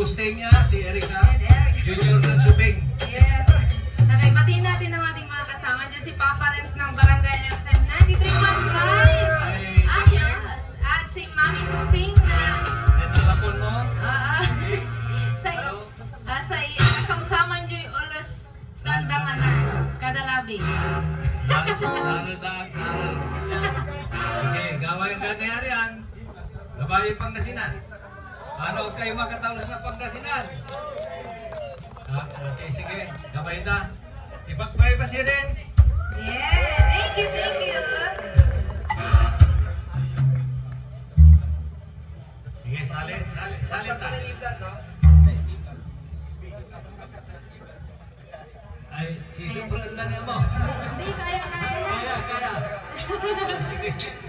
hosting niya, si Erika, Junior ng Subing. Yes. Batiin natin ang ating mga kasama dyan, si Papa Renz ng Barangay FM 93.5. Yes. At si Mami Sufing na Sa nalapon mo. sa kasama nyo yung ulos kandangan na kadalabi. Naral. Sige, gawin ka na yan. Gabayin Pangasinan. Ano kayo makatalo sa Pangasinan? Okay, sige. Gabayin na. Ipagpray pa siya rin. Yeah, thank you. Sige, salin ta. Ay, sisipran na niya mo. Hindi, kaya. Kaya. Sige.